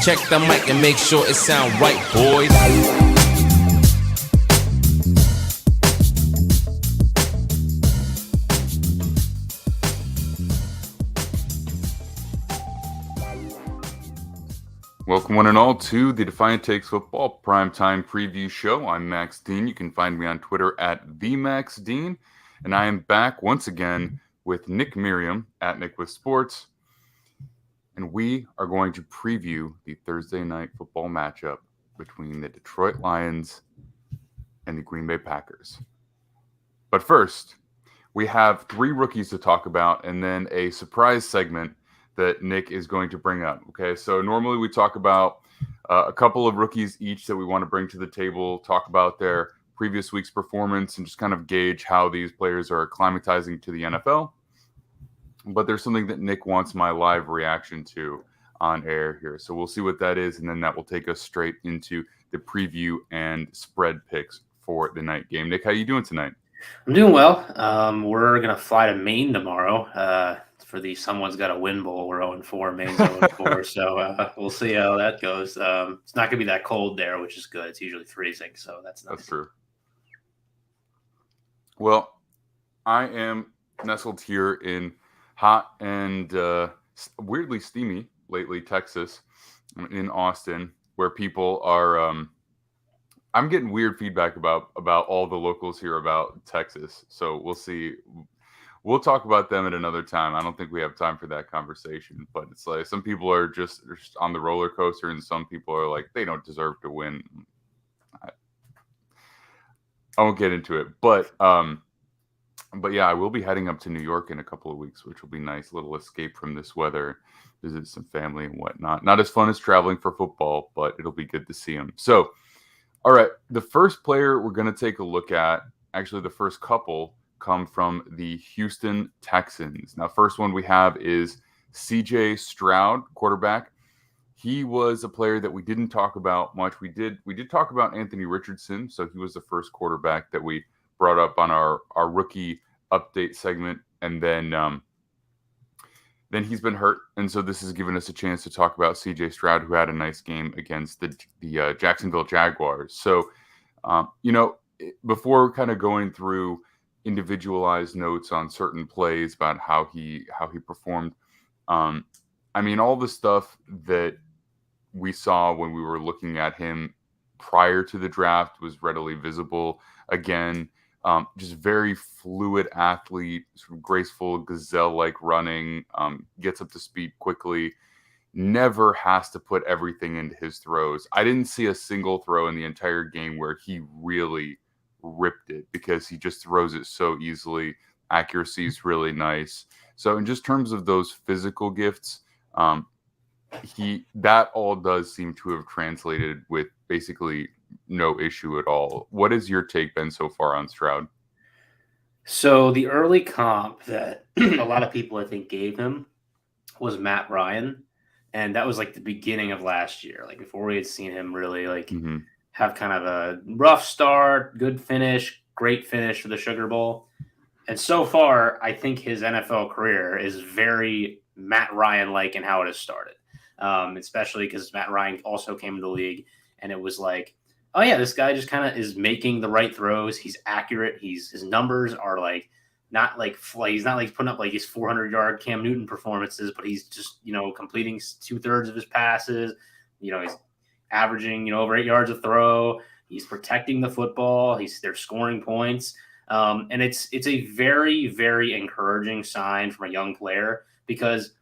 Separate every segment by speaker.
Speaker 1: Check the mic and make sure it sound right, boys.
Speaker 2: Welcome one and all to the Defiant Takes Football Primetime Preview Show. I'm Max Dean. You can find me on Twitter at @TheMaxDean. And I am back once again with Nick Merriam at Nick with Sports. And we are going to preview the Thursday night football matchup between the Detroit Lions and the Green Bay Packers. But first, we have 3 rookies to talk about and then a surprise segment that Nick is going to bring up. Okay, so normally we talk about a couple of rookies each that we want to bring to the table, talk about their previous week's performance, and just kind of gauge how these players are acclimatizing to the NFL. But there's something that Nick wants my live reaction to on air here. So we'll see what that is, and then that will take us straight into the preview and spread picks for the night game. Nick, how you doing tonight?
Speaker 3: I'm doing well. We're going to fly to Maine tomorrow for the Someone's Got to Win Bowl. We're 0-4, Maine's 0-4, so we'll see how that goes. It's not going to be that cold there, which is good. It's usually freezing, so that's nice.
Speaker 2: That's true. Well, I am nestled here in hot and weirdly steamy lately Texas, in Austin, where people are I'm getting weird feedback about all the locals here about Texas. So we'll see. We'll talk about them at another time. I don't think we have time for that conversation, but it's like some people are just on the roller coaster and some people are like, they don't deserve to win. I won't get into it, but yeah, I will be heading up to New York in a couple of weeks, which will be nice. A little escape from this weather, visit some family and whatnot. Not as fun as traveling for football, but it'll be good to see them. So, all right, the first player we're going to take a look at, actually the first couple, come from the Houston Texans. Now, first one we have is CJ Stroud, quarterback. He was a player that we didn't talk about much. We did talk about Anthony Richardson, so he was the first quarterback that we brought up on our rookie update segment, and then he's been hurt, and so this has given us a chance to talk about CJ Stroud, who had a nice game against the Jacksonville Jaguars. So, before kind of going through individualized notes on certain plays about how he performed, I mean, all the stuff that we saw when we were looking at him prior to the draft was readily visible. Again, just very fluid athlete, sort of graceful, gazelle-like running, gets up to speed quickly, never has to put everything into his throws. I didn't see a single throw in the entire game where he really ripped it because he just throws it so easily. Accuracy is really nice. So in just terms of those physical gifts, that all does seem to have translated with basically no issue at all. What is your take been so far on Stroud?
Speaker 3: So the early comp that a lot of people I think gave him was Matt Ryan, and that was like the beginning of last year, like before we had seen him really have kind of a rough start, good finish, great finish for the Sugar Bowl. And so far, I think his NFL career is very Matt Ryan-like in how it has started, especially because Matt Ryan also came into the league, and it was like, oh yeah, this guy just kind of is making the right throws. He's accurate. His numbers are like not like he's not like putting up like his 400-yard Cam Newton performances, but he's just completing 2/3 of his passes. He's averaging over 8 yards a throw. He's protecting the football. They're scoring points, and it's a very, very encouraging sign from a young player because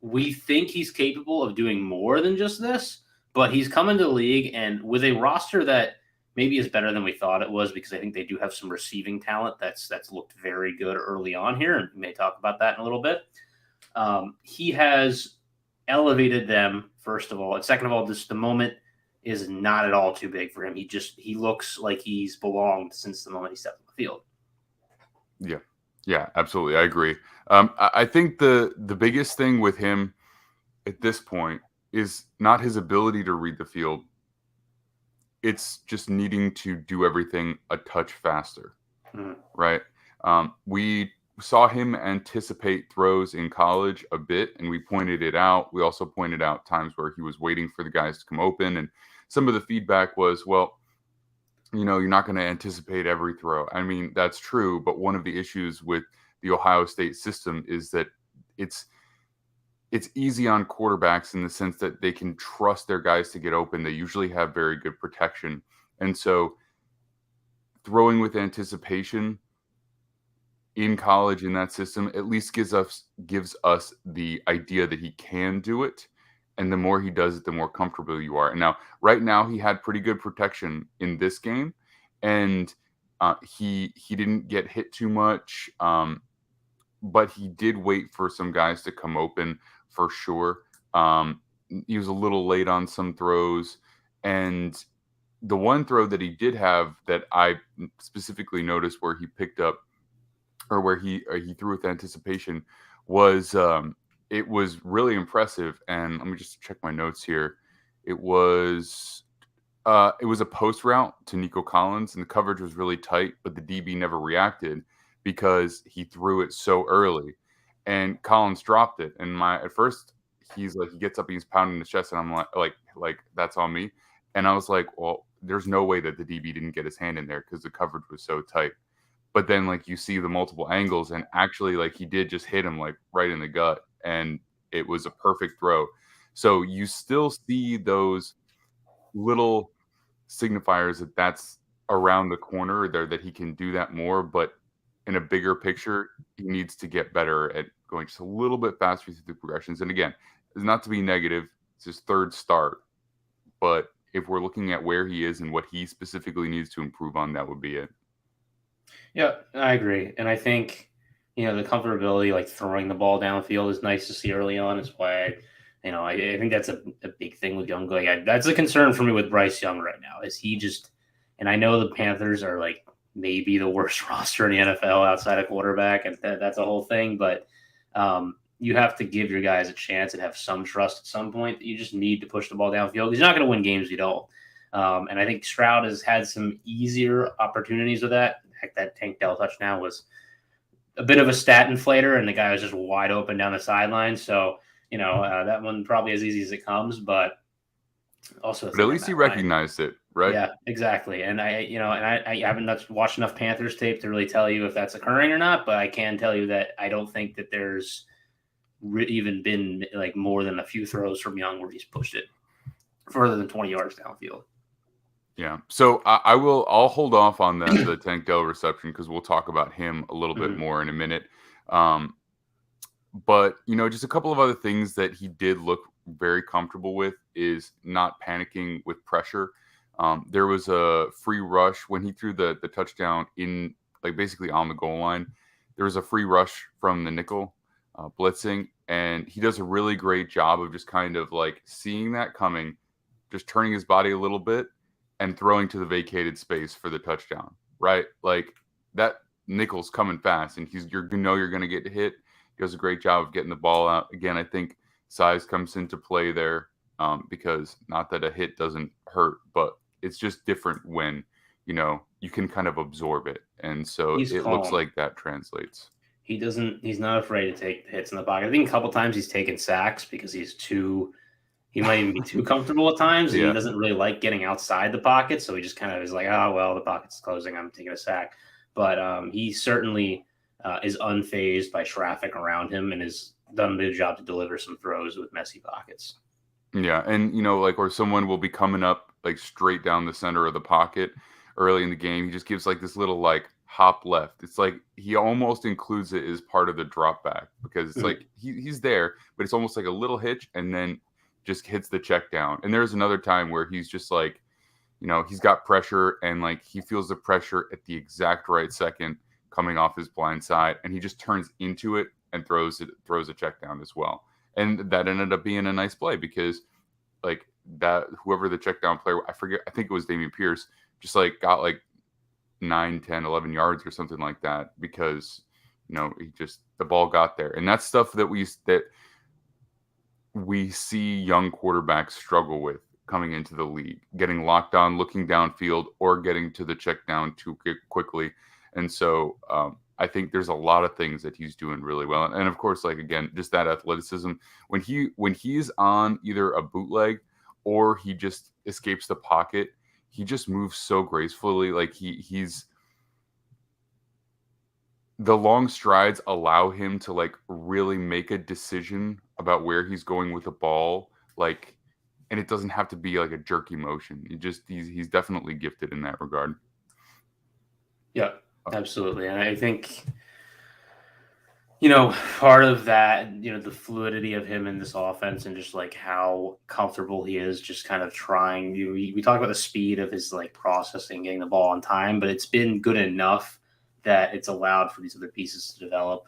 Speaker 3: we think he's capable of doing more than just this. But he's come into the league and with a roster that maybe is better than we thought it was, because I think they do have some receiving talent that's looked very good early on here, and we may talk about that in a little bit. He has elevated them, first of all. And second of all, the moment is not at all too big for him. He looks like he's belonged since the moment he stepped on the field.
Speaker 2: Yeah, absolutely. I agree. I think the biggest thing with him at this point is not his ability to read the field. It's just needing to do everything a touch faster, right? We saw him anticipate throws in college a bit, and we pointed it out. We also pointed out times where he was waiting for the guys to come open, and some of the feedback was, well, you're not going to anticipate every throw. I mean, that's true, but one of the issues with the Ohio State system is that it's easy on quarterbacks in the sense that they can trust their guys to get open. They usually have very good protection. And so throwing with anticipation in college in that system at least gives us the idea that he can do it. And the more he does it, the more comfortable you are. And now, right now, he had pretty good protection in this game, and he didn't get hit too much, but he did wait for some guys to come open for sure. He was a little late on some throws, and the one throw that he did have that I specifically noticed where he picked up, or where he threw with anticipation, was it was really impressive. And let me just check my notes here. It was a post route to Nico Collins, and the coverage was really tight, but the DB never reacted because he threw it so early, and Collins dropped it. And at first he's like, he gets up and he's pounding his chest, and I'm like that's on me. And I was like, well, there's no way that the DB didn't get his hand in there because the coverage was so tight. But then, like, you see the multiple angles, and actually, like, he did just hit him, like, right in the gut, and it was a perfect throw. So you still see those little signifiers that that's around the corner there, that he can do that more. But in a bigger picture, he needs to get better at going just a little bit faster through the progressions. And again, it's not to be negative. It's his third start. But if we're looking at where he is and what he specifically needs to improve on, that would be it.
Speaker 3: Yeah, I agree. And I think, the comfortability, like throwing the ball downfield, is nice to see early on. It's why, I think that's a big thing with Young. Like, that's a concern for me with Bryce Young right now. Is he just, and I know the Panthers are like maybe the worst roster in the NFL outside of quarterback, and that's a whole thing. But you have to give your guys a chance and have some trust at some point. You just need to push the ball downfield because you're not going to win games you don't. And I think Stroud has had some easier opportunities with that. Heck, that Tank Dell touchdown was a bit of a stat inflator, and the guy was just wide open down the sideline. So, that one probably as easy as it comes, but also.
Speaker 2: But at least he recognized it, right?
Speaker 3: Yeah, exactly. And I haven't watched enough Panthers tape to really tell you if that's occurring or not, but I can tell you that I don't think that there's even been like more than a few throws from Young where he's pushed it further than 20 yards downfield.
Speaker 2: Yeah. So I'll hold off on the Tank Dell reception because we'll talk about him a little bit more in a minute. But, just a couple of other things that he did look very comfortable with is not panicking with pressure. There was a free rush when he threw the touchdown in, like, basically on the goal line. There was a free rush from the nickel blitzing, and he does a really great job of just kind of like seeing that coming, just turning his body a little bit and throwing to the vacated space for the touchdown, right? Like, that nickel's coming fast, and you're going to get hit. He does a great job of getting the ball out. Again, I think size comes into play there because not that a hit doesn't hurt, but it's just different when, you can kind of absorb it. And so it looks like that translates.
Speaker 3: He's not afraid to take hits in the pocket. I think a couple times he's taken sacks because he might even be too comfortable at times. And He doesn't really like getting outside the pocket. So he just kind of is like, oh, well, the pocket's closing, I'm taking a sack. But he certainly is unfazed by traffic around him and has done a good job to deliver some throws with messy pockets.
Speaker 2: Yeah. And, or someone will be coming up like straight down the center of the pocket early in the game. He just gives like this little like hop left. It's like he almost includes it as part of the drop back because it's like he's there, but it's almost like a little hitch and then just hits the check down. And there's another time where he's just like, he's got pressure and like he feels the pressure at the exact right second coming off his blind side, and he just turns into it and throws a check down as well. And that ended up being a nice play because like that whoever the check down player, I think it was Dameon Pierce, just like got like 9, 10, 11 yards or something like that because the ball got there. And that's stuff that we see young quarterbacks struggle with coming into the league, getting locked on, looking downfield, or getting to the check down too quickly. And so I think there's a lot of things that he's doing really well. And of course, like, again, just that athleticism. When he's on either a bootleg or he just escapes the pocket, he just moves so gracefully. Like he's the long strides allow him to like really make a decision about where he's going with the ball. Like, and it doesn't have to be like a jerky motion. He's definitely gifted in that regard.
Speaker 3: Yeah, absolutely. And I think, part of that, the fluidity of him in this offense and just like how comfortable he is just kind of trying. We talk about the speed of his like processing, getting the ball on time, but it's been good enough that it's allowed for these other pieces to develop.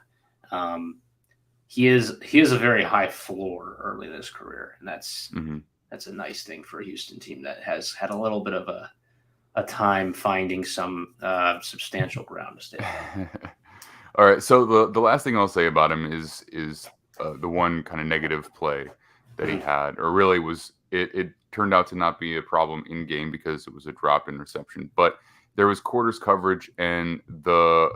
Speaker 3: He is a very high floor early in his career, and that's a nice thing for a Houston team that has had a little bit of a time finding some substantial ground to stay on.
Speaker 2: All right, so the last thing I'll say about him is the one kind of negative play that he had, or really was it turned out to not be a problem in game because it was a drop interception, but there was quarters coverage and the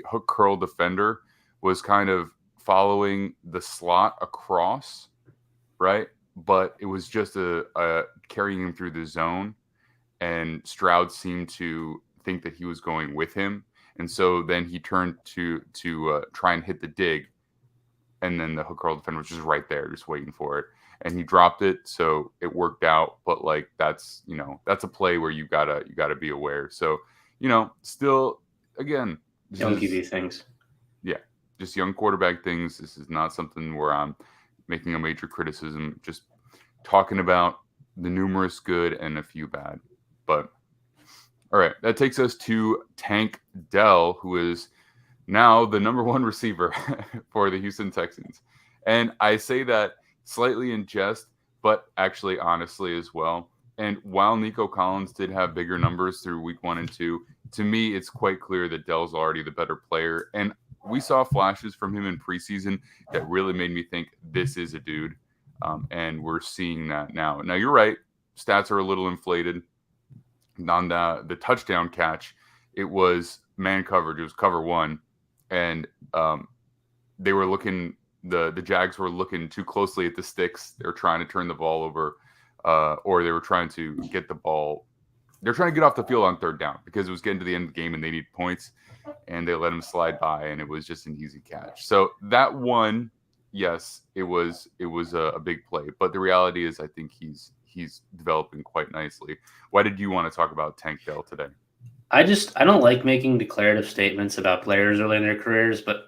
Speaker 2: hook curl defender was kind of following the slot across, right? But it was just a carrying him through the zone, and Stroud seemed to think that he was going with him. And so then he turned to try and hit the dig, and then the hook curl defender was just right there, just waiting for it, and he dropped it, so it worked out. But like that's a play where you gotta be aware. So still, again,
Speaker 3: Don't give you things.
Speaker 2: Yeah, just young quarterback things. This is not something where I'm making a major criticism. Just talking about the numerous good and a few bad. But all right, that takes us to Tank Dell, who is now the number one receiver for the Houston Texans. And I say that slightly in jest, but actually honestly as well. And while Nico Collins did have bigger numbers through week 1 and 2, to me, it's quite clear that Dell's already the better player. And we saw flashes from him in preseason that really made me think this is a dude. And we're seeing that now. Now, you're right. Stats are a little inflated. On the touchdown catch, it was man coverage. It was cover 1. And they were looking, the Jags were looking too closely at the sticks. They were trying to turn the ball over, or they were trying to get the ball. They're trying to get off the field on third down because it was getting to the end of the game and they need points, and they let him slide by, and it was just an easy catch. So that one, yes, it was a big play, but the reality is I think he's developing quite nicely. Why did you want to talk about Tank Dell today?
Speaker 3: I don't like making declarative statements about players early in their careers, but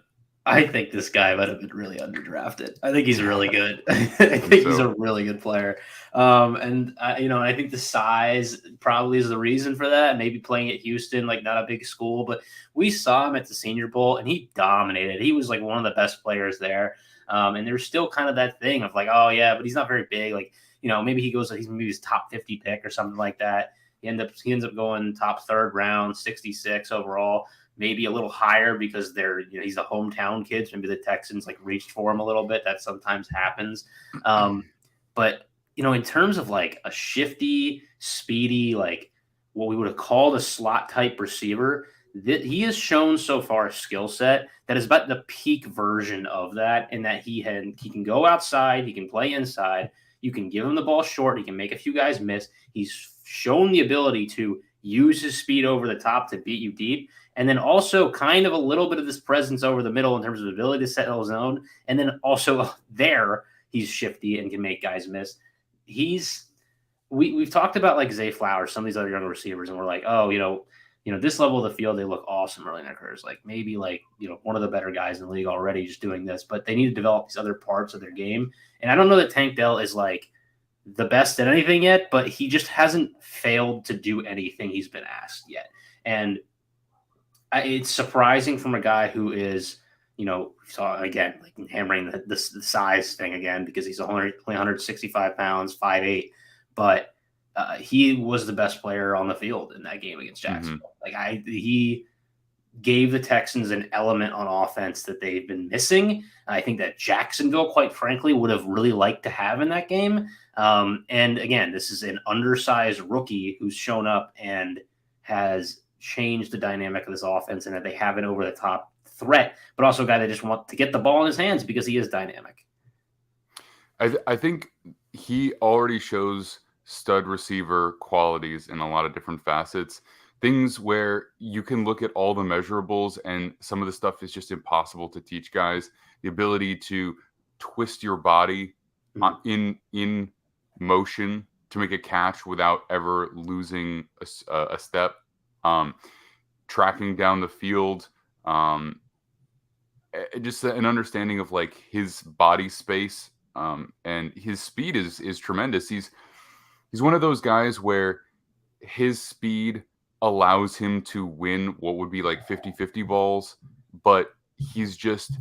Speaker 3: I think this guy might have been really underdrafted. I think he's really good. I think he's a really good player. And I think the size probably is the reason for that. Maybe playing at Houston, like not a big school, but we saw him at the Senior Bowl and he dominated. He was like one of the best players there. And there's still kind of that thing of like, oh yeah, but he's not very big. Like, maybe he's maybe his top 50 pick or something like that. He ends up going top 3rd round, 66 overall, maybe a little higher because he's a hometown kid. So maybe the Texans like reached for him a little bit. That sometimes happens. But in terms of like a shifty, speedy, like what we would have called a slot type receiver, that he has shown so far a skill set that is about the peak version of that, in that he can go outside, he can play inside. You can give him the ball short. He can make a few guys miss. He's shown the ability to use his speed over the top to beat you deep. And then also kind of a little bit of this presence over the middle in terms of ability to settle his own. And then also there, he's shifty and can make guys miss. We've talked about like Zay Flowers, some of these other younger receivers, and we're like, oh, this level of the field, they look awesome early in their careers. Like maybe one of the better guys in the league already just doing this, but they need to develop these other parts of their game. And I don't know that Tank Dell is like the best at anything yet, but he just hasn't failed to do anything he's been asked yet. And it's surprising from a guy who is, saw again, like hammering the size thing again, because he's only 165 pounds, 5'8", but he was the best player on the field in that game against Jacksonville. He gave the Texans an element on offense that they've been missing. I think that Jacksonville, quite frankly, would have really liked to have in that game. And again, this is an undersized rookie who's shown up and has changed the dynamic of this offense, and that they have an over the top threat, but also a guy that just wants to get the ball in his hands because he is dynamic.
Speaker 2: I think he already shows stud receiver qualities in a lot of different facets. Things where you can look at all the measurables and some of the stuff is just impossible to teach guys. The ability to twist your body in motion to make a catch without ever losing a step, tracking down the field, just an understanding of like his body space, and his speed is tremendous. He's one of those guys where his speed allows him to win what would be like 50-50 balls, but he's just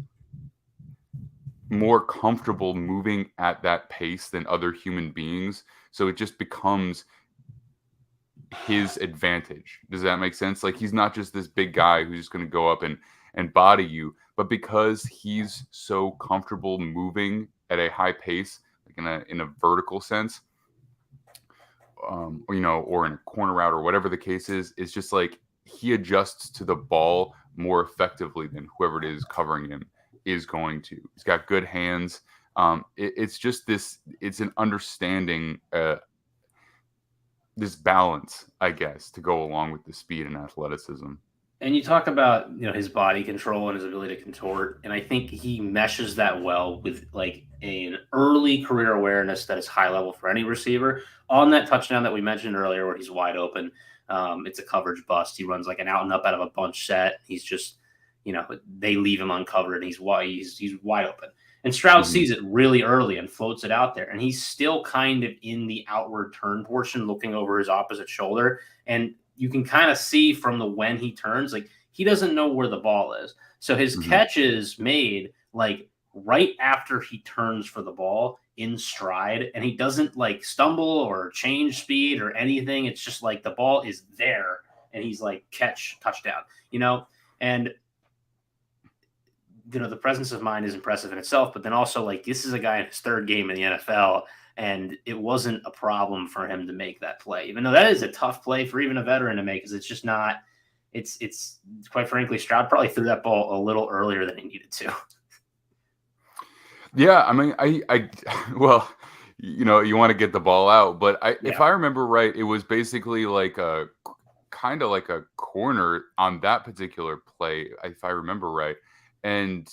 Speaker 2: more comfortable moving at that pace than other human beings. So it just becomes his advantage. Does that make sense? Like, he's not just this big guy who's just going to go up and body you, but because he's so comfortable moving at a high pace, like in a vertical sense, or in a corner route or whatever the case is, it's just like he adjusts to the ball more effectively than whoever it is covering him is going to. He's got good hands. It's just this. It's an understanding this balance, I guess, to go along with the speed and athleticism.
Speaker 3: And you talk about, his body control and his ability to contort, and I think he meshes that well with like an early career awareness that is high level for any receiver. On that touchdown that we mentioned earlier, where he's wide open, it's a coverage bust. He runs like an out and up out of a bunch set. He's just, they leave him uncovered, and he's wide open. And Stroud sees it really early and floats it out there, and he's still kind of in the outward turn portion, looking over his opposite shoulder, and you can kind of see from when he turns, like he doesn't know where the ball is. So his catch is made like right after he turns for the ball in stride, and he doesn't like stumble or change speed or anything. It's just like the ball is there and he's like catch, touchdown, and the presence of mind is impressive in itself, but then also like this is a guy in his third game in the NFL, and it wasn't a problem for him to make that play, even though that is a tough play for even a veteran to make, because it's just not. It's quite frankly, Stroud probably threw that ball a little earlier than he needed to.
Speaker 2: Yeah, I mean, I well, you want to get the ball out, but if I remember right, it was basically like a kind of like a corner on that particular play, if I remember right, and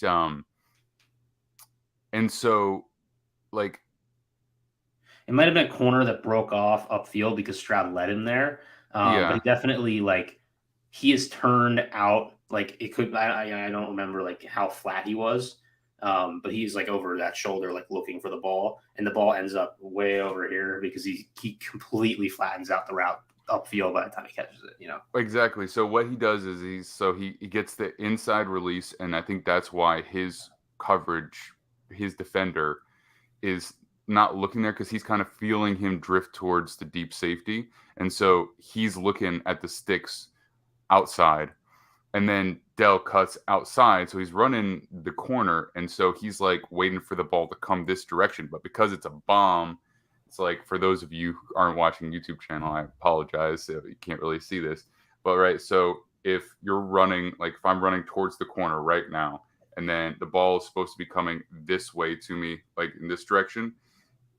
Speaker 2: so like.
Speaker 3: It might have been a corner that broke off upfield because Stroud led him there. But he definitely he is turned out like it could. I don't remember like how flat he was, but he's like over that shoulder, like looking for the ball, and the ball ends up way over here because he completely flattens out the route upfield by the time he catches it.
Speaker 2: Exactly. So what he does is he gets the inside release, and I think that's why his coverage, his defender, is not looking there, because he's kind of feeling him drift towards the deep safety. And so he's looking at the sticks outside, and then Dell cuts outside. So he's running the corner. And so he's like waiting for the ball to come this direction. But because it's a bomb, it's like, for those of you who aren't watching YouTube channel, I apologize if you can't really see this, but right. So if you're running, like if I'm running towards the corner right now, and then the ball is supposed to be coming this way to me, like in this direction,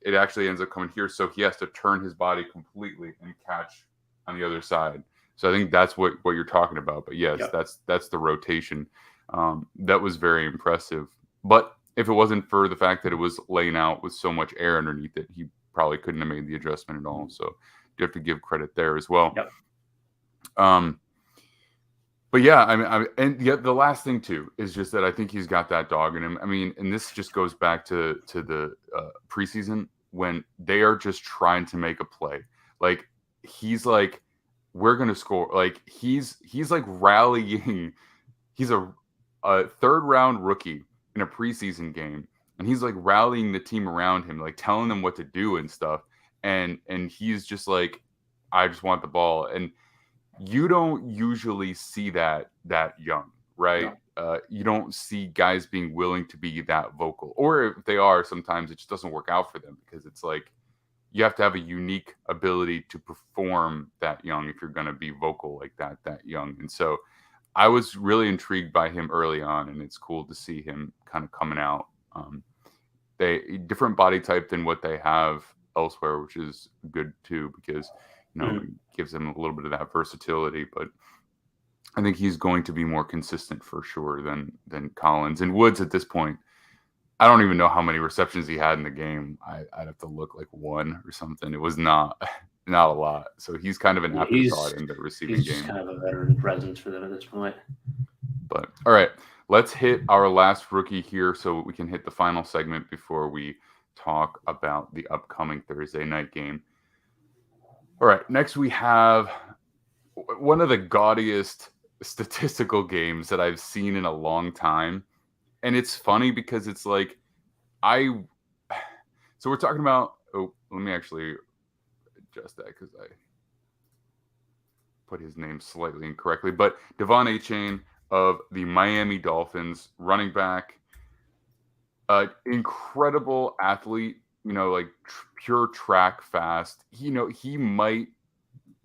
Speaker 2: it actually ends up coming here. So he has to turn his body completely and catch on the other side. So I think that's what you're talking about. But yes, that's the rotation. That was very impressive. But if it wasn't for the fact that it was laying out with so much air underneath it, he probably couldn't have made the adjustment at all. So you have to give credit there as well.
Speaker 3: Yep.
Speaker 2: But yeah, the last thing too is just that I think he's got that dog in him. I mean, and this just goes back to the preseason, when they are just trying to make a play. Like, he's like, we're gonna score. Like, he's like rallying. He's a third round rookie in a preseason game, and he's like rallying the team around him, like telling them what to do and stuff. And he's just like, I just want the ball. And you don't usually see that young, right? No. You don't see guys being willing to be that vocal, or if they are, sometimes it just doesn't work out for them, because it's like you have to have a unique ability to perform that young if you're going to be vocal like that young. And so I was really intrigued by him early on, and it's cool to see him kind of coming out. They different body type than what they have elsewhere, which is good too, because it gives them a little bit of that versatility. But I think he's going to be more consistent for sure than Collins. And Woods at this point, I don't even know how many receptions he had in the game. I'd have to look, like 1 or something. It was not a lot. So he's kind of an afterthought in the receiving game.
Speaker 3: He's just kind of a veteran presence for them at this point.
Speaker 2: But all right, let's hit our last rookie here so we can hit the final segment before we talk about the upcoming Thursday night game. All right, next we have one of the gaudiest statistical games that I've seen in a long time. And it's funny because it's like, so we're talking about, let me actually adjust that because I put his name slightly incorrectly, but Devon Achane of the Miami Dolphins, running back, incredible athlete, like pure track fast. He might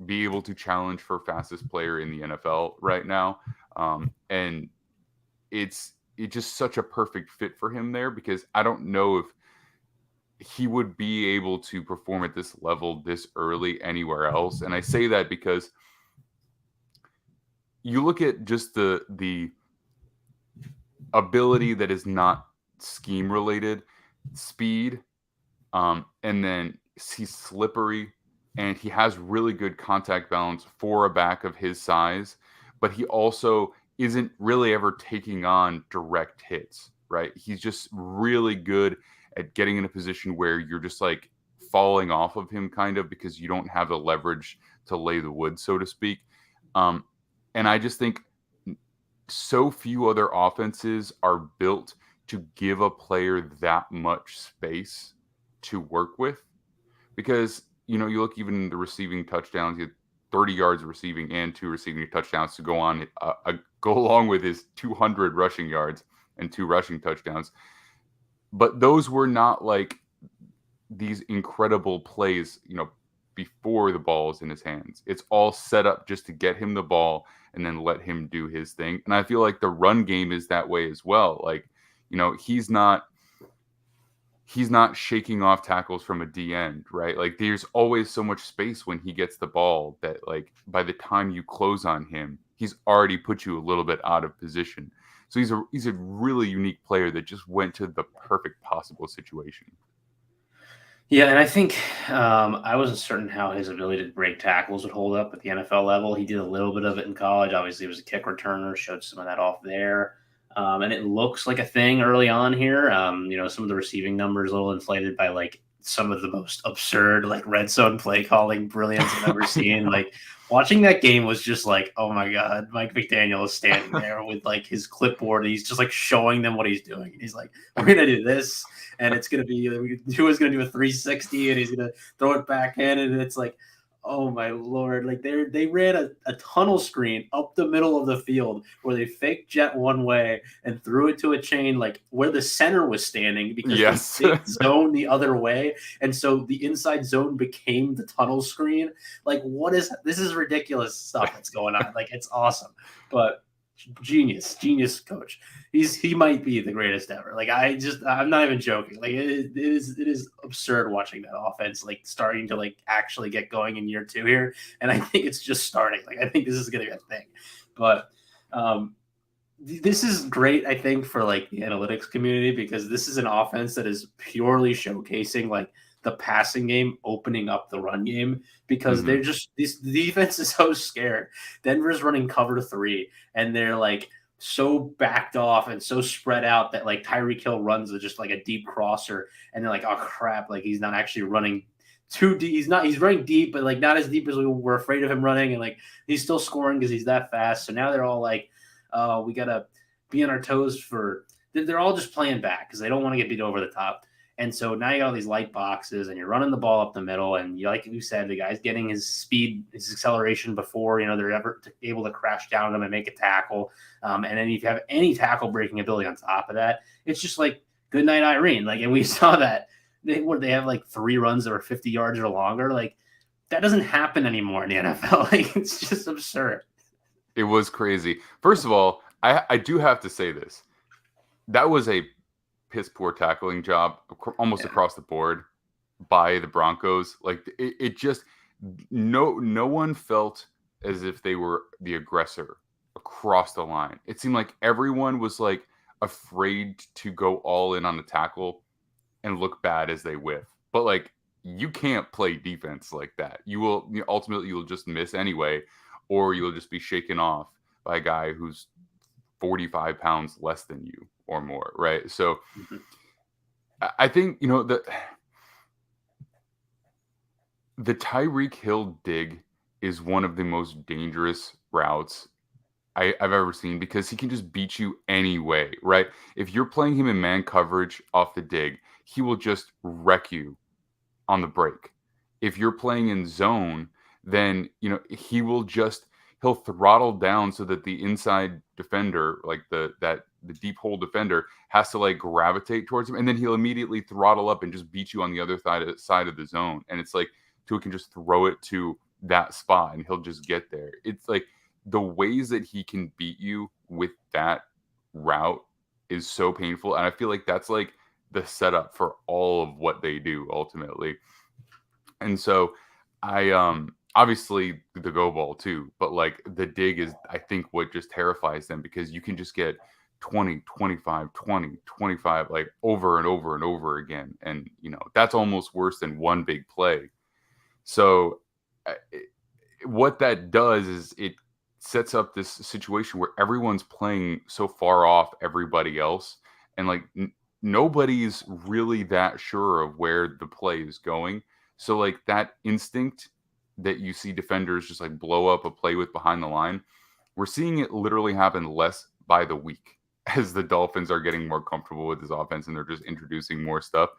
Speaker 2: be able to challenge for fastest player in the NFL right now. And it's just such a perfect fit for him there, because I don't know if he would be able to perform at this level this early anywhere else. And I say that because you look at just the ability that is not scheme related, speed, and then he's slippery, and he has really good contact balance for a back of his size, but he also isn't really ever taking on direct hits, right? He's just really good at getting in a position where you're just like falling off of him kind of, because you don't have the leverage to lay the wood, so to speak. And I just think so few other offenses are built to give a player that much space to work with, because, you look even in the receiving touchdowns, he had 30 yards of receiving and 2 receiving touchdowns to go along with his 200 rushing yards and 2 rushing touchdowns. But those were not like these incredible plays, before the ball is in his hands. It's all set up just to get him the ball and then let him do his thing. And I feel like the run game is that way as well. Like, he's not shaking off tackles from a D end, right? Like, there's always so much space when he gets the ball that, like, by the time you close on him, he's already put you a little bit out of position. So he's a really unique player that just went to the perfect possible situation.
Speaker 3: Yeah, and I think I wasn't certain how his ability to break tackles would hold up at the NFL level. He did a little bit of it in college. Obviously, he was a kick returner, showed some of that off there. And it looks like a thing early on here. Some of the receiving numbers a little inflated by like some of the most absurd like red zone play calling brilliance I've ever seen. Like, watching that game was just like, oh my God, Mike McDaniel is standing there with like his clipboard. And he's just like showing them what he's doing. And he's like, we're going to do this. And it's going to be, Tua's going to do a 360 and he's going to throw it back in. And it's like, oh my Lord. Like they ran a tunnel screen up the middle of the field where they faked jet one way and threw it to a chain, like where the center was standing, because they faked zone the other way. And so the inside zone became the tunnel screen. Like, this is ridiculous stuff that's going on. Like, it's awesome, but genius coach. He might be the greatest ever. Like, I'm not even joking. Like, it is absurd watching that offense like starting to like actually get going in year 2 here, and I think it's just starting. Like, I think this is gonna be a thing, but this is great, I think, for like the analytics community, because this is an offense that is purely showcasing like the passing game opening up the run game, because they're just the defense is so scared. Denver's running cover 3 and they're like so backed off and so spread out that like Tyreek Hill runs just like a deep crosser, and they're like, oh crap, like he's not actually running too deep. He's running deep, but like not as deep as we were afraid of him running, and like he's still scoring because he's that fast. So now they're all like, we gotta be on our toes they're all just playing back because they don't want to get beat over the top. And so now you got all these light boxes and you're running the ball up the middle. And like you said, the guy's getting his speed, his acceleration before, they're ever able to crash down on him and make a tackle. And then if you have any tackle breaking ability on top of that, it's just like, good night, Irene. Like, and we saw that they have like 3 runs that were 50 yards or longer. Like, that doesn't happen anymore in the NFL. Like, it's just absurd.
Speaker 2: It was crazy. First of all, I do have to say this. That was a piss poor tackling job almost across the board by the Broncos. Like it just no one felt as if they were the aggressor across the line. It seemed like everyone was like afraid to go all in on the tackle and look bad as they whiff. But like you can't play defense like that. Ultimately you'll just miss anyway, or you'll just be shaken off by a guy who's 45 pounds less than you or more, right? So I think, the Tyreek Hill dig is one of the most dangerous routes I've ever seen, because he can just beat you anyway, right? If you're playing him in man coverage off the dig, he will just wreck you on the break. If you're playing in zone, then he'll throttle down so that the inside defender, like the deep hole defender, has to like gravitate towards him, and then he'll immediately throttle up and just beat you on the other side of the zone. And it's like Tua can just throw it to that spot and he'll just get there. It's like the ways that he can beat you with that route is so painful, and I feel like that's like the setup for all of what they do ultimately. And so I obviously the go ball too, but like the dig is, I think, what just terrifies them, because you can just get 20, 25, 20, 25, like over and over and over again. And, that's almost worse than one big play. So what that does is it sets up this situation where everyone's playing so far off everybody else. And like nobody's really that sure of where the play is going. So like that instinct that you see defenders just like blow up a play with behind the line, we're seeing it literally happen less by the week as the Dolphins are getting more comfortable with this offense and they're just introducing more stuff.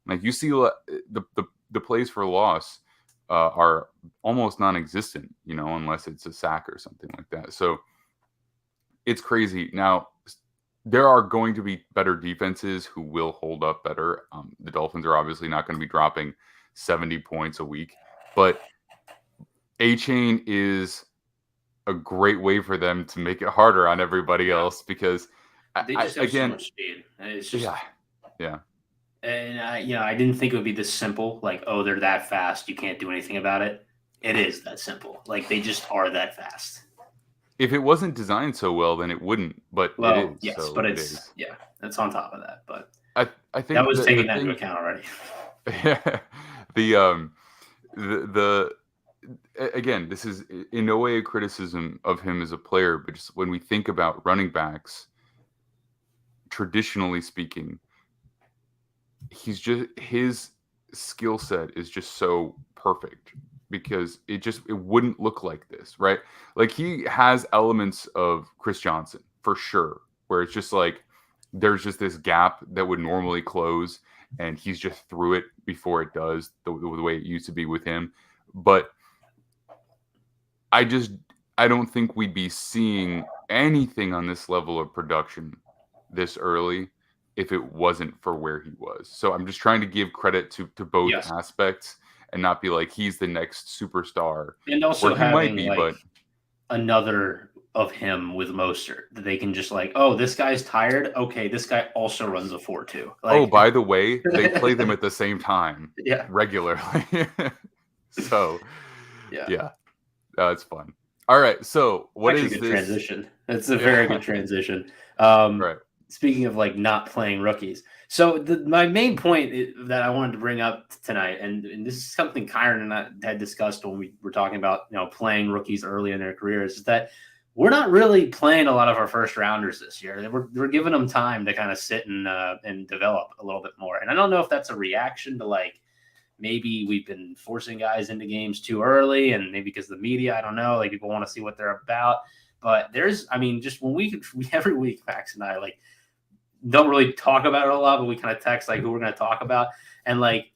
Speaker 2: Like you see the plays for loss are almost non-existent, unless it's a sack or something like that. So it's crazy. Now, there are going to be better defenses who will hold up better. The Dolphins are obviously not going to be dropping 70 points a week, but A-Chain is a great way for them to make it harder on everybody else, because
Speaker 3: they just have so much speed. And it's just
Speaker 2: yeah.
Speaker 3: And I didn't think it would be this simple. Like, oh, they're that fast, you can't do anything about it. It is that simple. Like, they just are that fast.
Speaker 2: If it wasn't designed so well, then it wouldn't. But it is.
Speaker 3: Yes,
Speaker 2: so
Speaker 3: but it's it's on top of that. But
Speaker 2: I think
Speaker 3: that was taking that into account already.
Speaker 2: Again, this is in no way a criticism of him as a player, but just when we think about running backs, traditionally speaking, his skill set is just so perfect, because it wouldn't look like this, right? Like he has elements of Chris Johnson for sure, where it's just like there's just this gap that would normally close and he's just through it before it does, the way it used to be with him. But I don't think we'd be seeing anything on this level of production this early if it wasn't for where he was. So I'm just trying to give credit to both aspects and not be like he's the next superstar.
Speaker 3: And also
Speaker 2: he might be, but
Speaker 3: another of him with Mostert that they can just like, oh, this guy's tired. Okay, this guy also runs a 4.2.
Speaker 2: Like, by the way, they play them at the same time regularly. So it's fun. All right, so what is this
Speaker 3: transition? It's a very good transition.
Speaker 2: Right.
Speaker 3: Speaking of like not playing rookies, so my main point that I wanted to bring up tonight, and this is something Kyron and I had discussed when we were talking about playing rookies early in their careers, is that we're not really playing a lot of our first rounders this year. We're giving them time to kind of sit and develop a little bit more. And I don't know if that's a reaction to like maybe we've been forcing guys into games too early, and maybe because the media, I don't know, like people want to see what they're about. But just when we every week, Max and I like don't really talk about it a lot, but we kind of text like who we're going to talk about. And like,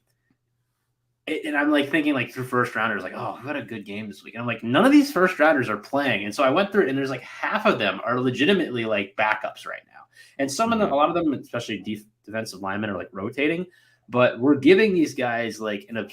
Speaker 3: and I'm like thinking like through first rounders, like, oh, I've had a good game this week. And I'm like, none of these first rounders are playing. And so I went through it, and there's like half of them are legitimately like backups right now. And some of them, a lot of them, especially defensive linemen, are like rotating. But we're giving these guys like a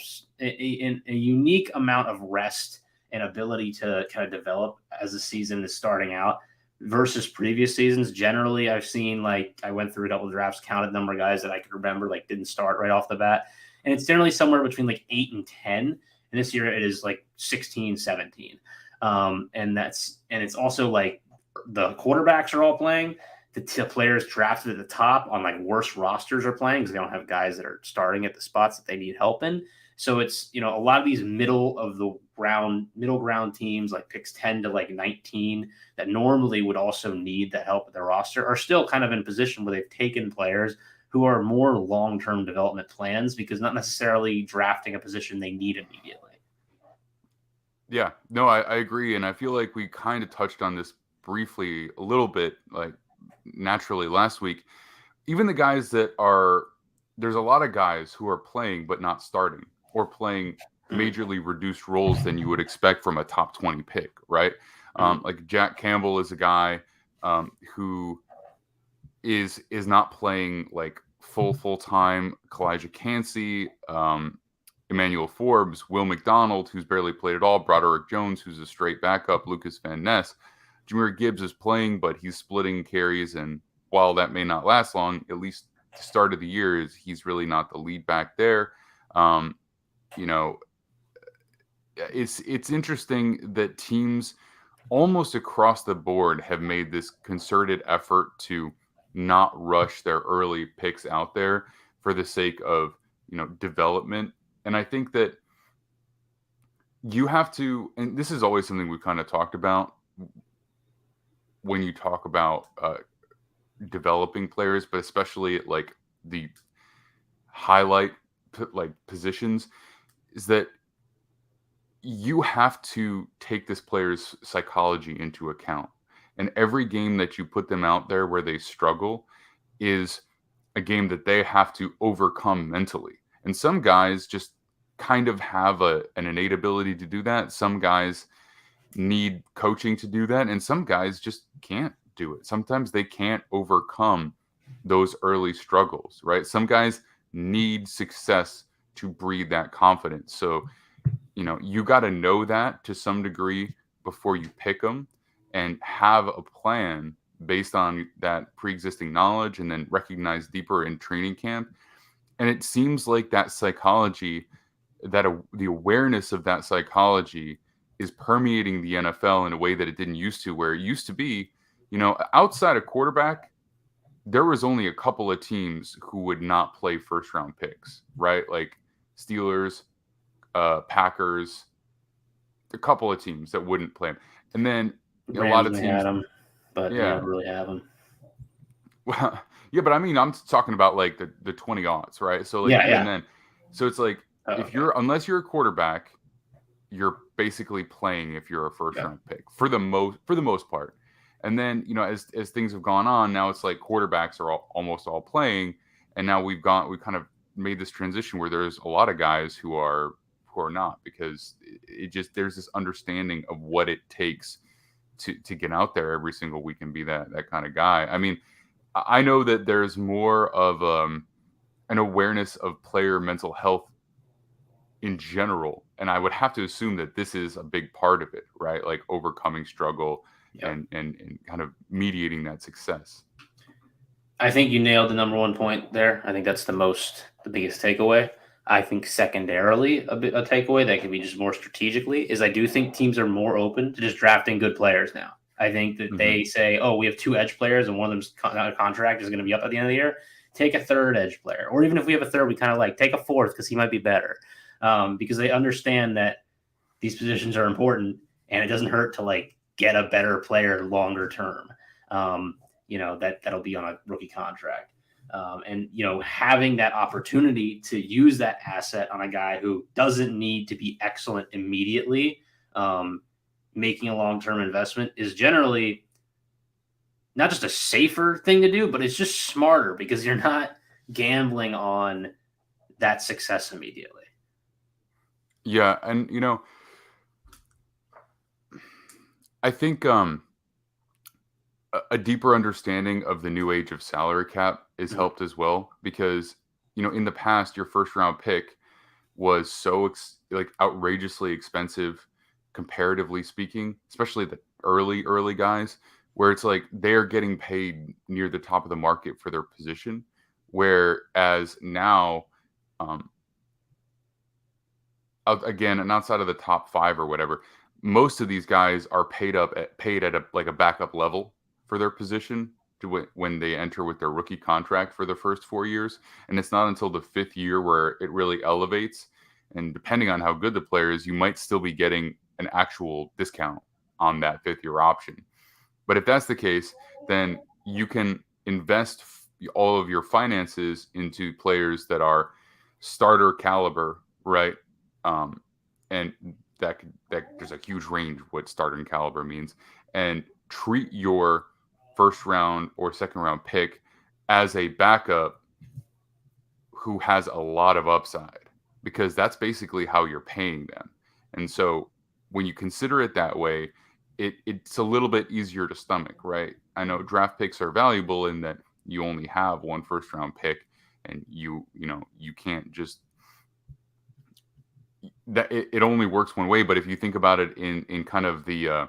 Speaker 3: unique amount of rest and ability to kind of develop as the season is starting out versus previous seasons. Generally, I've seen, like, I went through a couple of drafts, counted the number of guys that I could remember, like, didn't start right off the bat. And it's generally somewhere between like 8 and 10. And this year it is like 16, 17. And it's also like the quarterbacks are all playing. The players drafted at the top on like worse rosters are playing because they don't have guys that are starting at the spots that they need help in. So it's, a lot of these middle ground teams, like picks 10 to like 19, that normally would also need the help with their roster, are still kind of in a position where they've taken players who are more long-term development plans, because not necessarily drafting a position they need immediately.
Speaker 2: Yeah, no, I agree. And I feel like we kind of touched on this briefly a little bit, like naturally last week. Even the guys there's a lot of guys who are playing but not starting, or playing majorly reduced roles than you would expect from a top 20 pick, right? Like Jack Campbell is a guy who is not playing like full time. Kalijah Cansey, Emmanuel Forbes, Will McDonald, who's barely played at all, Broderick Jones, who's a straight backup, Lucas Van Ness. Jahmyr Gibbs is playing, but he's splitting carries, and while that may not last long, at least the start of the year, he's really not the lead back there. It's interesting that teams almost across the board have made this concerted effort to not rush their early picks out there for the sake of, development. And I think that you have to, and this is always something we've kind of talked about when you talk about developing players, but especially at like the highlight like positions, is that you have to take this player's psychology into account. And every game that you put them out there where they struggle is a game that they have to overcome mentally. And some guys just kind of have an innate ability to do that. Some guys need coaching to do that. And some guys just can't do it. Sometimes they can't overcome those early struggles, right? Some guys need success to breed that confidence. So, you got to know that to some degree before you pick them, and have a plan based on that pre-existing knowledge, and then recognize deeper in training camp. And it seems like that psychology, the awareness of that psychology is permeating the NFL in a way that it didn't used to, where it used to be, outside of quarterback, there was only a couple of teams who would not play first round picks, right? Like Steelers, Packers, a couple of teams that wouldn't play him. And then a lot of teams
Speaker 3: had them, but they don't really have them.
Speaker 2: Well, yeah, but I mean, I'm talking about like the 20 odds, right? So like, and then, so it's like, unless you're a quarterback, you're basically playing if you're a first round pick for the most part. And then, as things have gone on, now it's like quarterbacks are almost all playing. And now we kind of made this transition where there's a lot of guys who are not, because there's this understanding of what it takes to get out there every single week and be that kind of guy. I mean, I know that there's more of an awareness of player mental health in general, and I would have to assume that this is a big part of it, right? Like overcoming struggle and kind of mediating that success.
Speaker 3: I think you nailed the number one point there. I think that's the biggest takeaway. I think secondarily, a takeaway that can be just more strategically is I do think teams are more open to just drafting good players now. I think that they say, we have 2 edge players and one of them's contract is going to be up at the end of the year. Take a third edge player. Or even if we have a third, we kind of take a fourth because he might be better. Because they understand that these positions are important and it doesn't hurt to get a better player longer term. That'll be on a rookie contract. And having that opportunity to use that asset on a guy who doesn't need to be excellent immediately, making a long-term investment is generally not just a safer thing to do, but it's just smarter because you're not gambling on that success immediately.
Speaker 2: Yeah. And, I think a deeper understanding of the new age of salary cap is helped as well, because, in the past, your first round pick was so outrageously expensive comparatively speaking, especially the early guys, where it's like they're getting paid near the top of the market for their position. Whereas now, again, and outside of the top 5 or whatever, most of these guys are paid at a backup level for their position when they enter with their rookie contract for the first 4 years. And it's not until the 5th year where it really elevates. And depending on how good the player is, you might still be getting an actual discount on that 5th year option. But if that's the case, then you can invest all of your finances into players that are starter caliber, right? And that there's a huge range what starter caliber means, and treat your first round or second round pick as a backup who has a lot of upside, because that's basically how you're paying them. And so when you consider it that way, it's a little bit easier to stomach, right? I know draft picks are valuable in that you only have one first round pick, and you can't just that it only works one way. But if you think about it in kind of the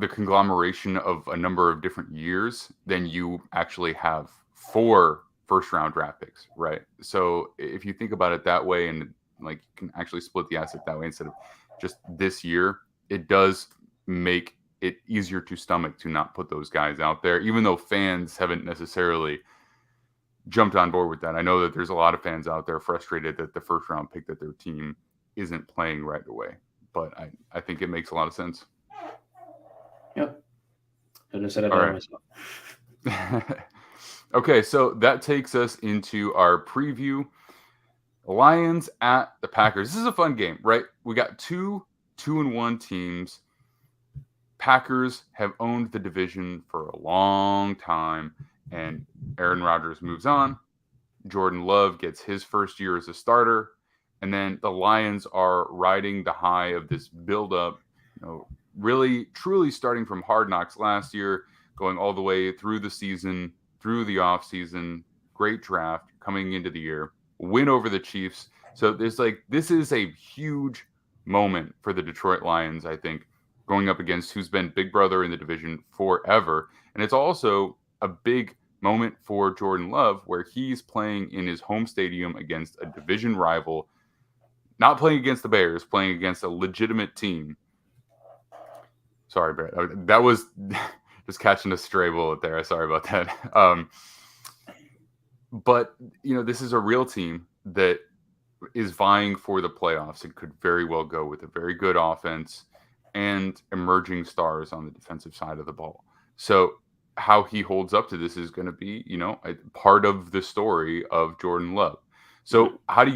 Speaker 2: conglomeration of a number of different years, then you actually have 4 first round draft picks, right? So if you think about it that way, and like you can actually split the asset that way instead of just this year, it does make it easier to stomach to not put those guys out there, even though fans haven't necessarily jumped on board with that. I know that there's a lot of fans out there frustrated that the first round pick that their team isn't playing right away, but I think it makes a lot of sense.
Speaker 3: Yep. Couldn't have said it better myself.
Speaker 2: Okay, so that takes us into our preview. Lions at the Packers. This is a fun game, right? We got 2-1 teams. Packers have owned the division for a long time, and Aaron Rodgers moves on. Jordan Love gets his first year as a starter, and then the Lions are riding the high of this build-up, really, truly starting from Hard Knocks last year, going all the way through the season, through the offseason, great draft coming into the year, win over the Chiefs. So this is a huge moment for the Detroit Lions, I think, going up against who's been big brother in the division forever. And it's also a big moment for Jordan Love, where he's playing in his home stadium against a division rival, not playing against the Bears, playing against a legitimate team. Sorry, Brett. That was just catching a stray bullet there. Sorry about that. But, this is a real team that is vying for the playoffs. It could very well go with a very good offense and emerging stars on the defensive side of the ball. So how he holds up to this is going to be, a part of the story of Jordan Love. So how do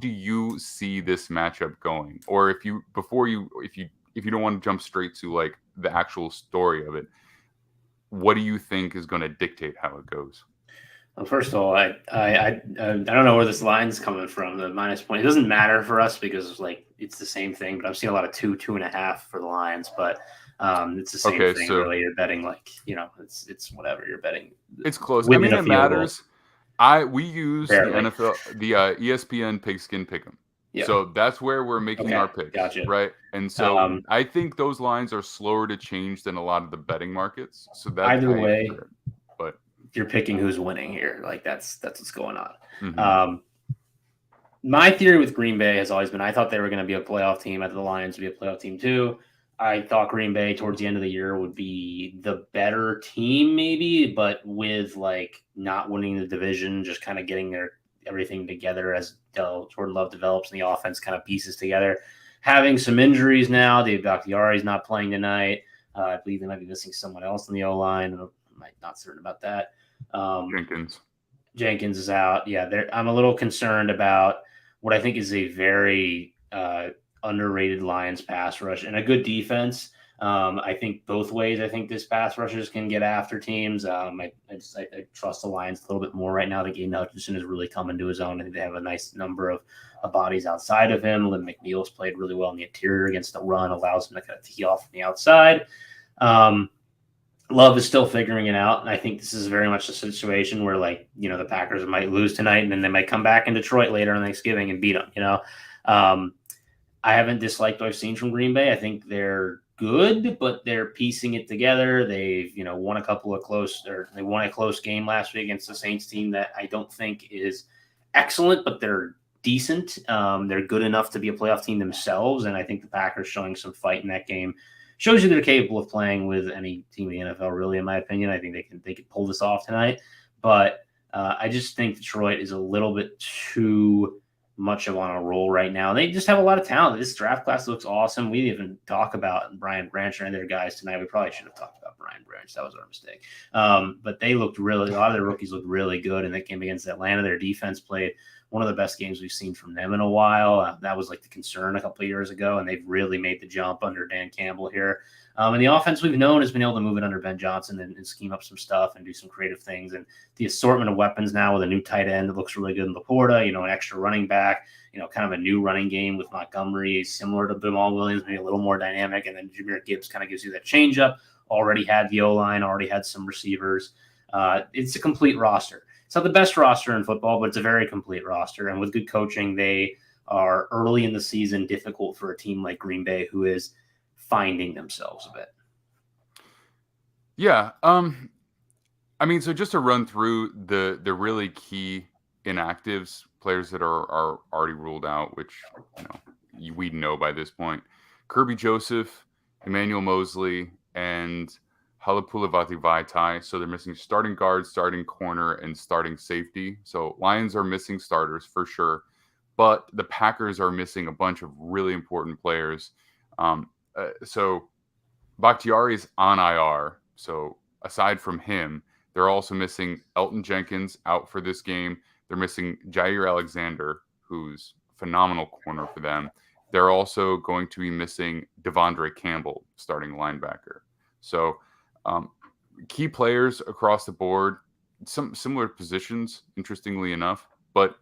Speaker 2: you see this matchup going? Or if you don't want to jump straight to like the actual story of it, what do you think is going to dictate how it goes?
Speaker 3: Well, first of all, I don't know where this line's coming from. The minus point, it doesn't matter for us because it's the same thing. But I've seen a lot of 2.5 for the Lions, but it's the same thing. So, really, you're betting it's whatever you're betting.
Speaker 2: It's close. I mean, it matters. We use barely. The NFL, the ESPN Pigskin Pick'em. Yep. So that's where we're making our picks, gotcha. Right? And so I think those lines are slower to change than a lot of the betting markets. So that's
Speaker 3: either way. But you're picking who's winning here. That's what's going on. Mm-hmm. My theory with Green Bay has always been I thought they were going to be a playoff team. I thought the Lions would be a playoff team too. I thought Green Bay towards the end of the year would be the better team maybe, but with not winning the division, just kind of getting everything together as Jordan Love develops and the offense kind of pieces together. Having some injuries now. Dave Bakhtiari's not playing tonight. I believe they might be missing someone else in the O-line. I'm not certain about that. Jenkins is out. Yeah, I'm a little concerned about what I think is a very underrated Lions pass rush and a good defense. I think both ways. I think this pass rushers can get after teams. I trust the Lions a little bit more right now. The Gabe Hutchinson is really coming to his own. I think they have a nice number of bodies outside of him. Lynn McNeil's played really well in the interior against the run, allows him to kind of tee off from the outside. Love is still figuring it out, and I think this is very much a situation where, the Packers might lose tonight, and then they might come back in Detroit later on Thanksgiving and beat them. I haven't disliked what I've seen from Green Bay. I think they're good, but they're piecing it together. They've, won they won a close game last week against the Saints team that I don't think is excellent, but they're decent. They're good enough to be a playoff team themselves, and I think the Packers showing some fight in that game shows you they're capable of playing with any team in the NFL, really, in my opinion. I think they can pull this off tonight, but I just think Detroit is a little bit too much of on a roll right now. They just have a lot of talent. This draft class looks awesome. We didn't even talk about Brian Branch or any of their guys tonight. We probably should have talked about Brian Branch. That was our mistake. But they looked a lot of their rookies looked really good in that game against Atlanta. Their defense played one of the best games we've seen from them in a while. That was like the concern a couple of years ago, and they've really made the jump under Dan Campbell here. And the offense we've known has been able to move it under Ben Johnson and scheme up some stuff and do some creative things. And the assortment of weapons now with a new tight end that looks really good in Laporta, an extra running back, kind of a new running game with Montgomery, similar to Jamal Williams, maybe a little more dynamic. And then Jahmyr Gibbs kind of gives you that changeup. Already had the O-line, already had some receivers. It's a complete roster. It's not the best roster in football, but it's a very complete roster. And with good coaching, they are early in the season difficult for a team like Green Bay, who is finding themselves a bit.
Speaker 2: Yeah. So just to run through the really key inactives, players that are already ruled out, which we know by this point: Kirby Joseph, Emmanuel Mosley, and Halapoulivaati Vaitai. So they're missing starting guard, starting corner, and starting safety. So Lions are missing starters for sure, but the Packers are missing a bunch of really important players. So Bakhtiari's on IR. So aside from him, they're also missing Elton Jenkins out for this game. They're missing Jair Alexander, who's a phenomenal corner for them. They're also going to be missing Devondre Campbell, starting linebacker. So key players across the board, some similar positions, interestingly enough. But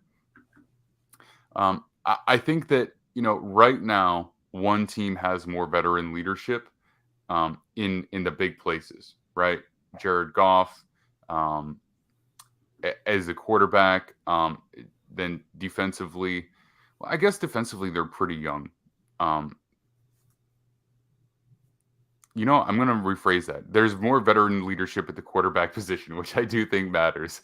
Speaker 2: I think that, right now, one team has more veteran leadership in the big places, right? Jared Goff as a quarterback. Then defensively, well, I guess defensively they're pretty young. I'm going to rephrase that. There's more veteran leadership at the quarterback position, which I do think matters.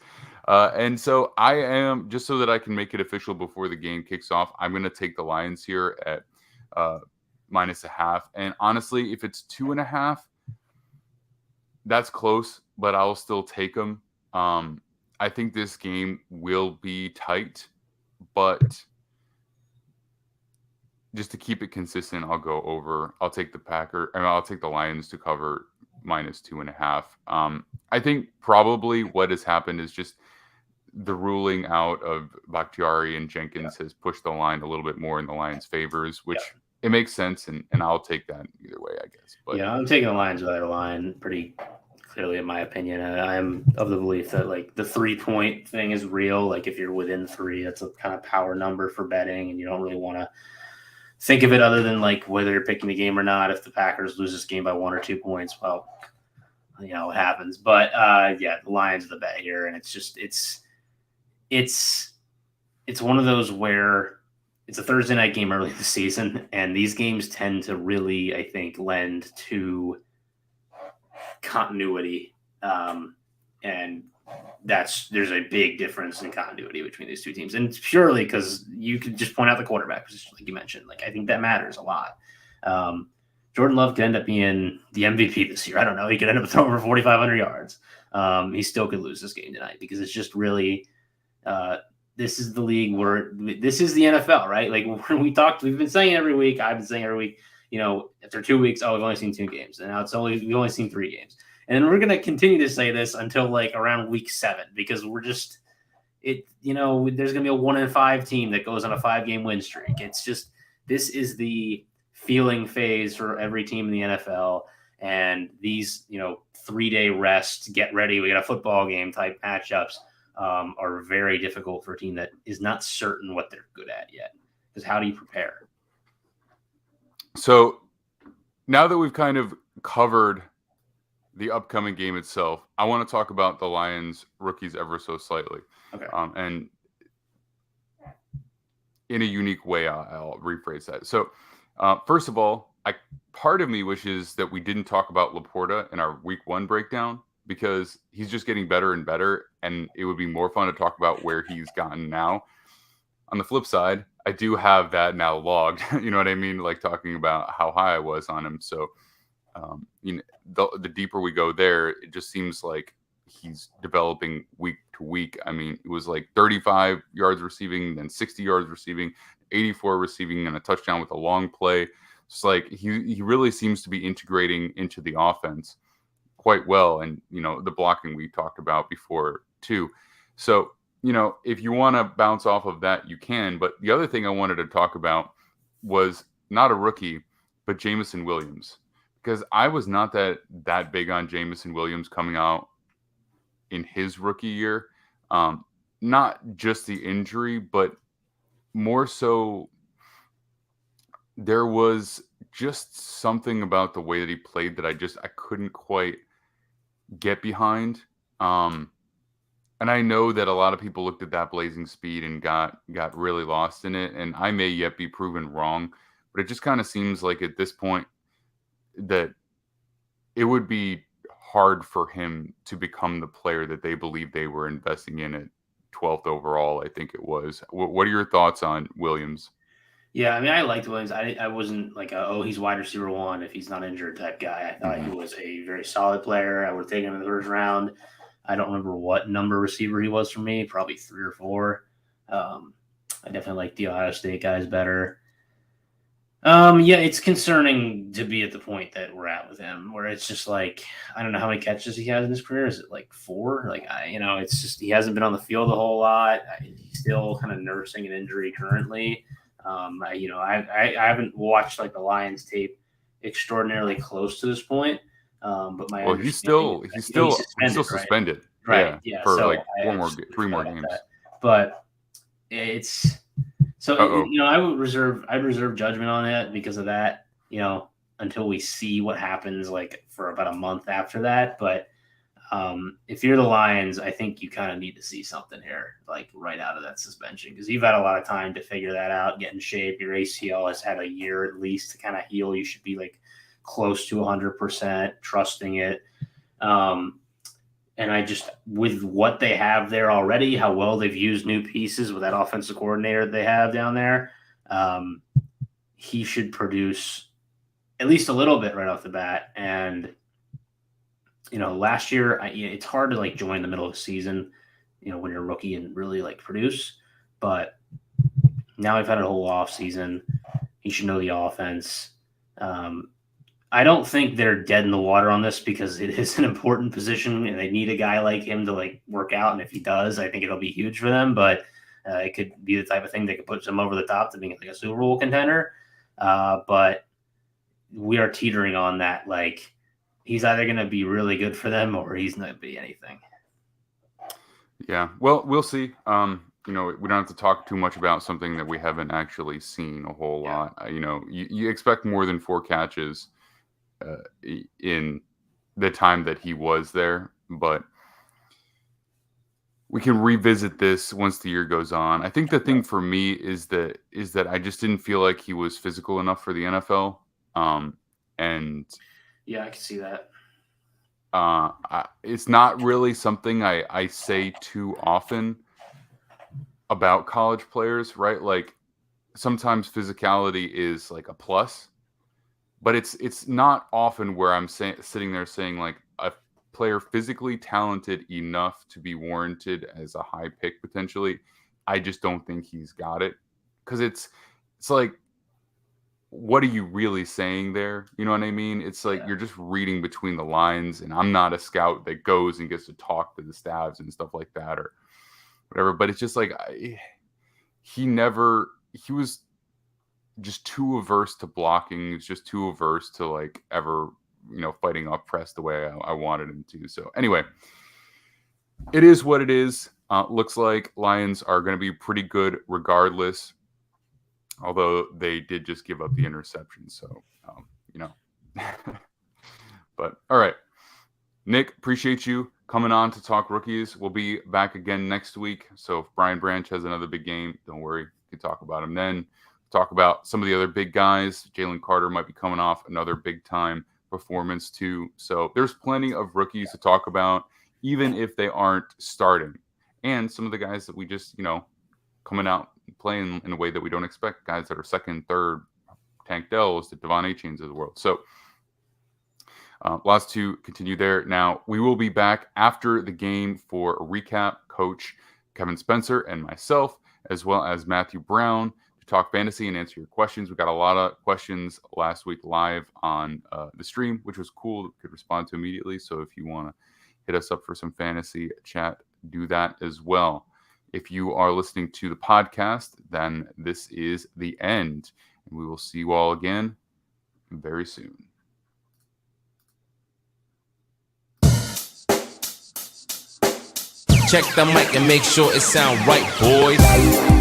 Speaker 2: And so I am, just so that I can make it official before the game kicks off, I'm going to take the Lions here at -0.5. And honestly, if it's 2.5, that's close, but I'll still take them. I think this game will be tight, but just to keep it consistent, I'll go over. I'll take I'll take the Lions to cover -2.5. I think probably what has happened is just the ruling out of Bakhtiari and Jenkins has pushed the line a little bit more in the Lions' favors, which it makes sense, and I'll take that either way, I guess. But
Speaker 3: I'm taking the Lions with either line pretty clearly, in my opinion. And I'm of the belief that the 3-point thing is real. If you're within 3, that's a kind of power number for betting, and you don't really want to think of it other than whether you're picking the game or not. If the Packers lose this game by 1 or 2 points, well, it happens. But the Lions are the bet here, and it's one of those where it's a Thursday night game early in the season, and these games tend to really, I think, lend to continuity. And there's a big difference in continuity between these two teams. And it's purely because you could just point out the quarterback position, like you mentioned. I think that matters a lot. Jordan Love could end up being the MVP this year. I don't know. He could end up throwing for 4,500 yards. He still could lose this game tonight because it's just really this is the league where this is the NFL, right? When we've been saying every week, I've been saying every week, after 2 weeks, we've only seen 2 games. And now we've only seen 3 games. And we're going to continue to say this until around week 7, because we're just there's going to be a 1-5 team that goes on a 5-game win streak. It's just, this is the feeling phase for every team in the NFL. And these, 3-day rest, get ready, we got a football game type matchups are very difficult for a team that is not certain what they're good at yet. Because how do you prepare?
Speaker 2: So now that we've kind of covered the upcoming game itself, I want to talk about the Lions rookies ever so slightly.
Speaker 3: Okay.
Speaker 2: And in a unique way. I'll rephrase that. So, first of all, part of me wishes that we didn't talk about Laporta in our week 1 breakdown because he's just getting better and better, and it would be more fun to talk about where he's gotten now. On the flip side, I do have that now logged. You know what I mean? Like talking about how high I was on him. So, the deeper we go there, it just seems like he's developing week to week. I mean, it was like 35 yards receiving, then 60 yards receiving, 84 receiving, and a touchdown with a long play. It's like he really seems to be integrating into the offense quite well. And, the blocking we talked about before too. So, if you want to bounce off of that, you can. But the other thing I wanted to talk about was not a rookie, but Jameson Williams. Because I was not that big on Jameson Williams coming out in his rookie year. Not just the injury, but more so there was just something about the way that he played that I couldn't quite get behind. And I know that a lot of people looked at that blazing speed and got really lost in it. And I may yet be proven wrong, but it just kind of seems like at this point that it would be hard for him to become the player that they believe they were investing in at 12th overall, I think it was. What are your thoughts on Williams?
Speaker 3: Yeah, I mean, I liked Williams. I wasn't like, he's wide receiver 1 if he's not injured type guy. I thought he was a very solid player. I would have taken him in the first round. I don't remember what number receiver he was for me, probably 3 or 4. I definitely like the Ohio State guys better. Yeah, it's concerning to be at the point that we're at with him, where it's just like, I don't know how many catches he has in his career. Is it like 4? Like, it's just, he hasn't been on the field a whole lot. He's still kind of nursing an injury currently. I haven't watched like the Lions tape extraordinarily close to this point. But
Speaker 2: he's still suspended,
Speaker 3: right? Yeah,
Speaker 2: for
Speaker 3: so
Speaker 2: like 3 more games.
Speaker 3: But it's so I'd reserve judgment on it because of that. Until we see what happens, like for about a month after that. But if you're the Lions, I think you kind of need to see something here, like right out of that suspension, because you've had a lot of time to figure that out, get in shape. Your ACL has had a year at least to kind of heal. You should be like close to 100%, trusting it. And I just, with what they have there already, how well they've used new pieces with that offensive coordinator they have down there, he should produce at least a little bit right off the bat. And, last year, it's hard to like join the middle of the season, when you're a rookie and really like produce. But now we've had a whole off season. He should know the offense. I don't think they're dead in the water on this because it is an important position and they need a guy like him to like work out. And if he does, I think it'll be huge for them. But it could be the type of thing that could put them over the top to being like a Super Bowl contender. But we are teetering on that. Like, he's either going to be really good for them or he's not going to be anything.
Speaker 2: Yeah, well, we'll see. We don't have to talk too much about something that we haven't actually seen a whole lot. You expect more than 4 catches in the time that he was there, but we can revisit this once the year goes on. I think the thing for me is that I just didn't feel like he was physical enough for the NFL. And
Speaker 3: yeah, I can see that.
Speaker 2: It's not really something I say too often about college players, right? Like sometimes physicality is like a plus, but it's not often where I'm sitting there saying like a player physically talented enough to be warranted as a high pick potentially. I just don't think he's got it, because it's like, what are you really saying there? You know what I mean? It's like you're just reading between the lines, and I'm not a scout that goes and gets to talk to the staffs and stuff like that or whatever. But it's just like he was just too averse to blocking. He's just too averse to like ever, fighting off press the way I wanted him to. So anyway, it is what it is. Looks like Lions are going to be pretty good regardless, although they did just give up the interception. So, but all right, Nick, appreciate you coming on to talk rookies. We'll be back again next week. So if Brian Branch has another big game, don't worry. We can talk about him then. Talk about some of the other big guys. Jalen Carter might be coming off another big-time performance too. So there's plenty of rookies to talk about, even if they aren't starting. And some of the guys that we just, coming out and playing in a way that we don't expect, guys that are second, third, Tank Dells, the Devon A-Chains of the world. So lots to continue there. Now, we will be back after the game for a recap. Coach Kevin Spencer and myself, as well as Matthew Brown, to talk fantasy and answer your questions. We got a lot of questions last week live on the stream, which was cool. We could respond to immediately. So if you want to hit us up for some fantasy chat, do that as well. If you are listening to the podcast, then this is the end. And we will see you all again very soon.
Speaker 1: Check the mic and make sure it sound right, boys.